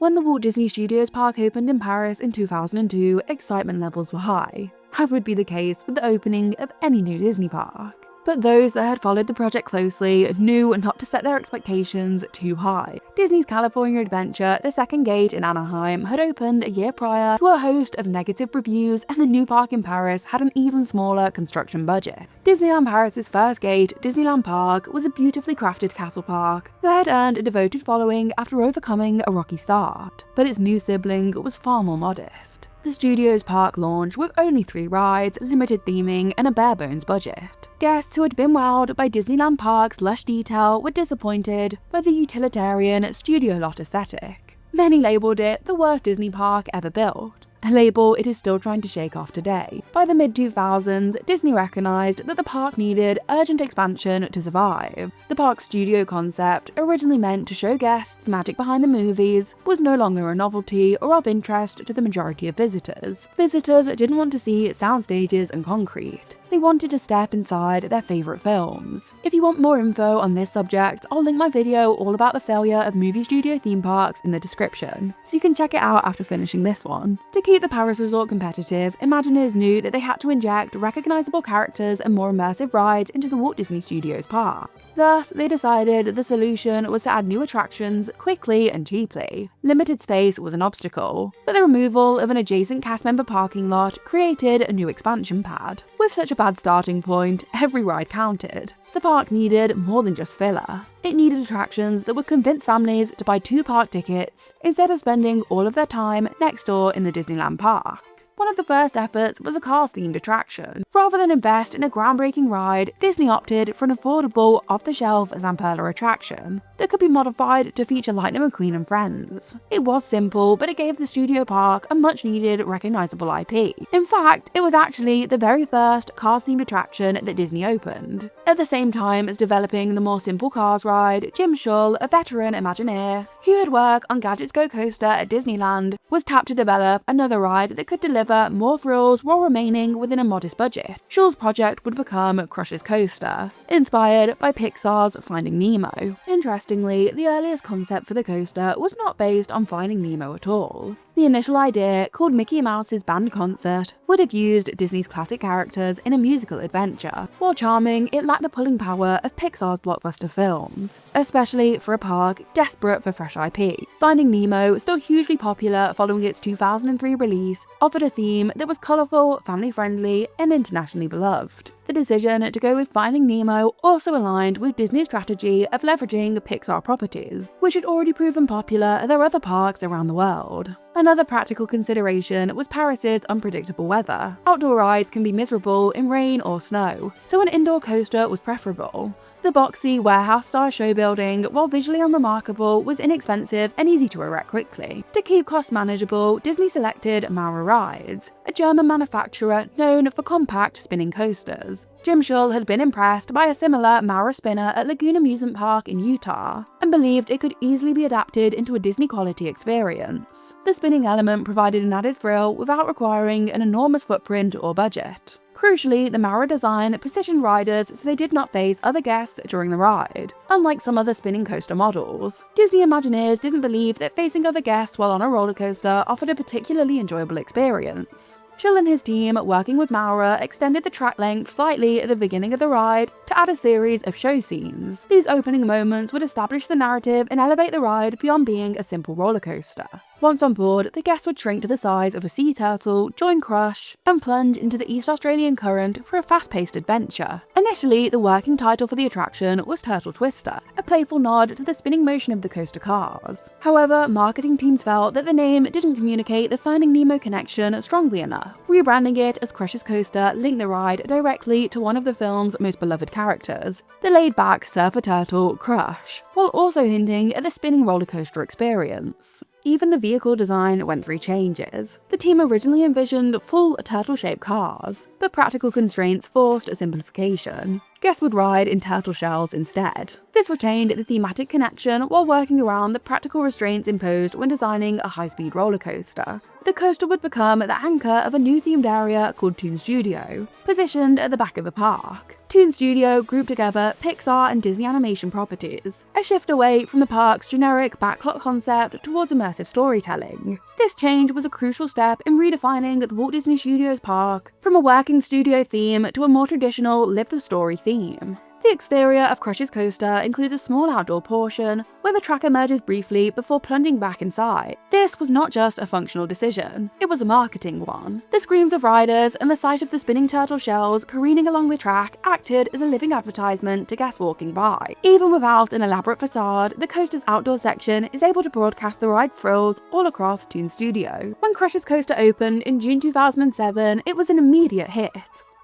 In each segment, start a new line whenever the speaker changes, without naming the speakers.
When the Walt Disney Studios Park opened in Paris in 2002, excitement levels were high, as would be the case with the opening of any new Disney park. But those that had followed the project closely knew not to set their expectations too high. Disney's California Adventure, the second gate in Anaheim, had opened a year prior to a host of negative reviews, and the new park in Paris had an even smaller construction budget. Disneyland Paris' first gate, Disneyland Park, was a beautifully crafted castle park that had earned a devoted following after overcoming a rocky start, but its new sibling was far more modest. The Studios Park launched with only 3 rides, limited theming, and a bare-bones budget. Guests who had been wowed by Disneyland Park's lush detail were disappointed by the utilitarian studio lot aesthetic. Many labelled it the worst Disney park ever built, a label it is still trying to shake off today. By the mid-2000s, Disney recognised that the park needed urgent expansion to survive. The park's studio concept, originally meant to show guests the magic behind the movies, was no longer a novelty or of interest to the majority of visitors. Visitors didn't want to see sound stages and concrete. They wanted to step inside their favourite films. If you want more info on this subject, I'll link my video all about the failure of movie studio theme parks in the description, so you can check it out after finishing this one. To keep the Paris resort competitive, Imagineers knew that they had to inject recognisable characters and more immersive rides into the Walt Disney Studios Park. Thus, they decided the solution was to add new attractions quickly and cheaply. Limited space was an obstacle, but the removal of an adjacent cast member parking lot created a new expansion pad. With such a bad starting point, every ride counted. The park needed more than just filler. It needed attractions that would convince families to buy 2 park tickets instead of spending all of their time next door in the Disneyland Park. One of the first efforts was a Cars-themed attraction. Rather than invest in a groundbreaking ride, Disney opted for an affordable, off-the-shelf Zamperla attraction that could be modified to feature Lightning McQueen and friends. It was simple, but it gave the studio park a much-needed, recognizable IP. In fact, it was actually the very first Cars-themed attraction that Disney opened. At the same time as developing the more simple Cars ride, Jim Shull, a veteran Imagineer who had worked on Gadgets Go Coaster at Disneyland, was tapped to develop another ride that could deliver more thrills while remaining within a modest budget. Shull's project would become Crush's Coaster, inspired by Pixar's Finding Nemo. Interestingly, the earliest concept for the coaster was not based on Finding Nemo at all. The initial idea, called Mickey Mouse's Band Concert, would have used Disney's classic characters in a musical adventure. While charming, it lacked the pulling power of Pixar's blockbuster films, especially for a park desperate for fresh IP. Finding Nemo, still hugely popular following its 2003 release, offered a theme that was colourful, family-friendly, and internationally beloved. The decision to go with Finding Nemo also aligned with Disney's strategy of leveraging Pixar properties, which had already proven popular at their other parks around the world. Another practical consideration was Paris's unpredictable weather. Outdoor rides can be miserable in rain or snow, so an indoor coaster was preferable. The boxy, warehouse-style show building, while visually unremarkable, was inexpensive and easy to erect quickly. To keep costs manageable, Disney selected Maurer Rides, a German manufacturer known for compact spinning coasters. Jim Shull had been impressed by a similar Maurer spinner at Lagoon Amusement Park in Utah, and believed it could easily be adapted into a Disney-quality experience. The spinning element provided an added thrill without requiring an enormous footprint or budget. Crucially, the Maurer design positioned riders so they did not face other guests during the ride, unlike some other spinning coaster models. Disney Imagineers didn't believe that facing other guests while on a roller coaster offered a particularly enjoyable experience. Shull and his team, working with Maurer, extended the track length slightly at the beginning of the ride to add a series of show scenes. These opening moments would establish the narrative and elevate the ride beyond being a simple roller coaster. Once on board, the guests would shrink to the size of a sea turtle, join Crush, and plunge into the East Australian current for a fast-paced adventure. Initially, the working title for the attraction was Turtle Twister, a playful nod to the spinning motion of the coaster cars. However, marketing teams felt that the name didn't communicate the Finding Nemo connection strongly enough. Rebranding it as Crush's Coaster linked the ride directly to one of the film's most beloved characters, the laid-back surfer turtle Crush, while also hinting at the spinning roller coaster experience. Even the vehicle design went through changes. The team originally envisioned full turtle-shaped cars, but practical constraints forced a simplification. Guests would ride in turtle shells instead. This retained the thematic connection while working around the practical restraints imposed when designing a high-speed roller coaster. The coaster would become the anchor of a new themed area called Toon Studio, positioned at the back of the park. Toon Studio grouped together Pixar and Disney animation properties, a shift away from the park's generic backlot concept towards immersive storytelling. This change was a crucial step in redefining the Walt Disney Studios Park from a working studio theme to a more traditional live-the-story theme. The exterior of Crush's coaster includes a small outdoor portion where the track emerges briefly before plunging back inside. This was not just a functional decision, it was a marketing one. The screams of riders and the sight of the spinning turtle shells careening along the track acted as a living advertisement to guests walking by. Even without an elaborate facade, the coaster's outdoor section is able to broadcast the ride's thrills all across Toon Studio. When Crush's coaster opened in June 2007, it was an immediate hit.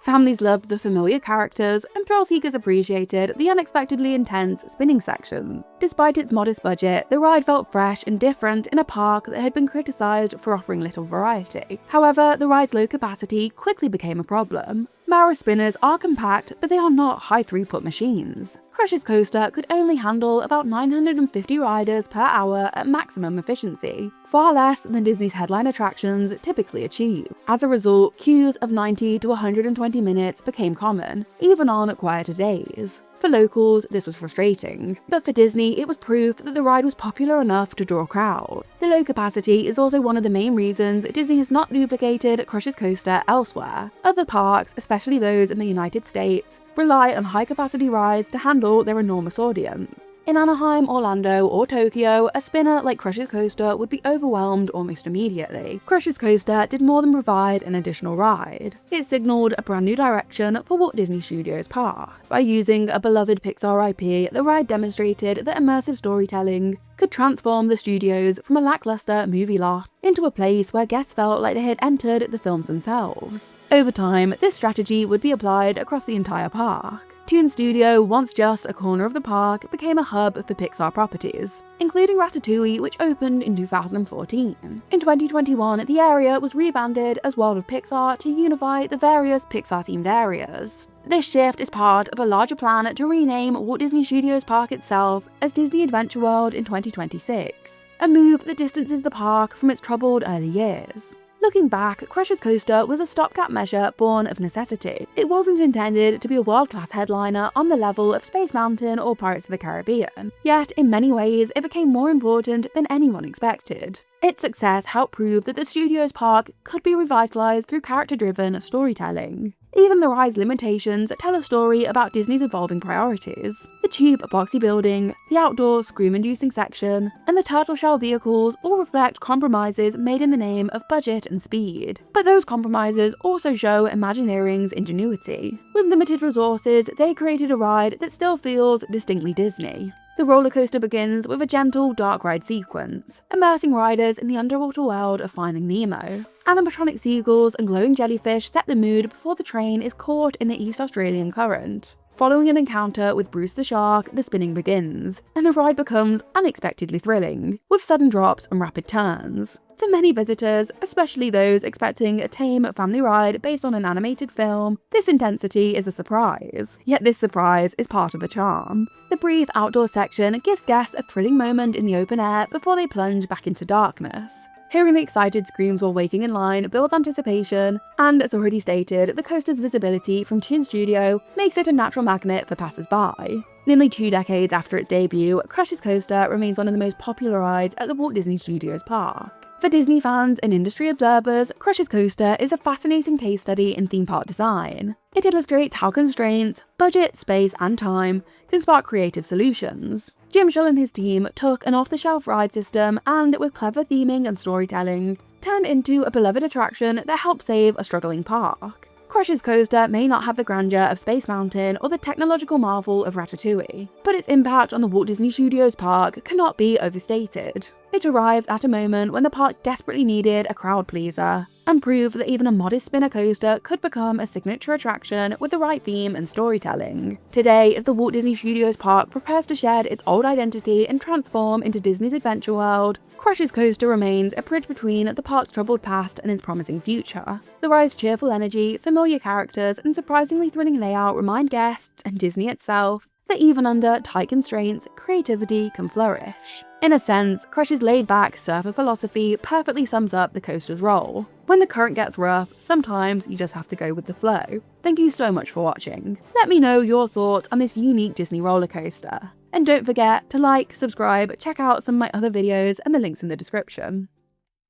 Families loved the familiar characters, and thrill seekers appreciated the unexpectedly intense spinning sections. Despite its modest budget, the ride felt fresh and different in a park that had been criticized for offering little variety. However, the ride's low capacity quickly became a problem. Mara spinners are compact, but they are not high-throughput machines. Crush's coaster could only handle about 950 riders per hour at maximum efficiency, far less than Disney's headline attractions typically achieve. As a result, queues of 90 to 120 minutes became common, even on quieter days. For locals, this was frustrating, but for Disney, it was proof that the ride was popular enough to draw a crowd. The low capacity is also one of the main reasons Disney has not duplicated Crush's coaster elsewhere. Other parks, especially those in the United States, rely on high-capacity rides to handle their enormous audience. In Anaheim, Orlando, or Tokyo, a spinner like Crush's coaster would be overwhelmed almost immediately. Crush's coaster did more than provide an additional ride. It signaled a brand new direction for Walt Disney Studios Park. By using a beloved Pixar IP, the ride demonstrated that immersive storytelling could transform the studios from a lackluster movie lot into a place where guests felt like they had entered the films themselves. Over time, this strategy would be applied across the entire park. Toon Studio, once just a corner of the park, became a hub for Pixar properties, including Ratatouille, which opened in 2014. In 2021, the area was rebranded as World of Pixar to unify the various Pixar-themed areas. This shift is part of a larger plan to rename Walt Disney Studios Park itself as Disney Adventure World in 2026, a move that distances the park from its troubled early years. Looking back, Crush's coaster was a stopgap measure born of necessity. It wasn't intended to be a world-class headliner on the level of Space Mountain or Pirates of the Caribbean, yet in many ways it became more important than anyone expected. Its success helped prove that the studio's park could be revitalized through character-driven storytelling. Even the ride's limitations tell a story about Disney's evolving priorities. The cheap, boxy building, the outdoor, scream-inducing section, and the turtle shell vehicles all reflect compromises made in the name of budget and speed. But those compromises also show Imagineering's ingenuity. With limited resources, they created a ride that still feels distinctly Disney. The roller coaster begins with a gentle, dark ride sequence, immersing riders in the underwater world of Finding Nemo. Animatronic seagulls and glowing jellyfish set the mood before the train is caught in the East Australian current. Following an encounter with Bruce the Shark, the spinning begins, and the ride becomes unexpectedly thrilling, with sudden drops and rapid turns. For many visitors, especially those expecting a tame family ride based on an animated film, this intensity is a surprise. Yet this surprise is part of the charm. The brief outdoor section gives guests a thrilling moment in the open air before they plunge back into darkness. Hearing the excited screams while waiting in line builds anticipation, and as already stated, the coaster's visibility from Toon Studio makes it a natural magnet for passers-by. Nearly 2 decades after its debut, Crush's coaster remains one of the most popular rides at the Walt Disney Studios Park. For Disney fans and industry observers, Crush's coaster is a fascinating case study in theme park design. It illustrates how constraints, budget, space, and time can spark creative solutions. Jim Shull and his team took an off-the-shelf ride system and, with clever theming and storytelling, turned into a beloved attraction that helped save a struggling park. Crush's coaster may not have the grandeur of Space Mountain or the technological marvel of Ratatouille, but its impact on the Walt Disney Studios Park cannot be overstated. It arrived at a moment when the park desperately needed a crowd pleaser, and proved that even a modest spinner coaster could become a signature attraction with the right theme and storytelling. Today, as the Walt Disney Studios Park prepares to shed its old identity and transform into Disney's adventure world, Crush's coaster remains a bridge between the park's troubled past and its promising future. The ride's cheerful energy, familiar characters, and surprisingly thrilling layout remind guests, and Disney itself, that even under tight constraints, creativity can flourish. In a sense, Crush's laid-back surfer philosophy perfectly sums up the coaster's role. When the current gets rough, sometimes you just have to go with the flow. Thank you so much for watching. Let me know your thoughts on this unique Disney roller coaster. And don't forget to like, subscribe, check out some of my other videos and the links in the description.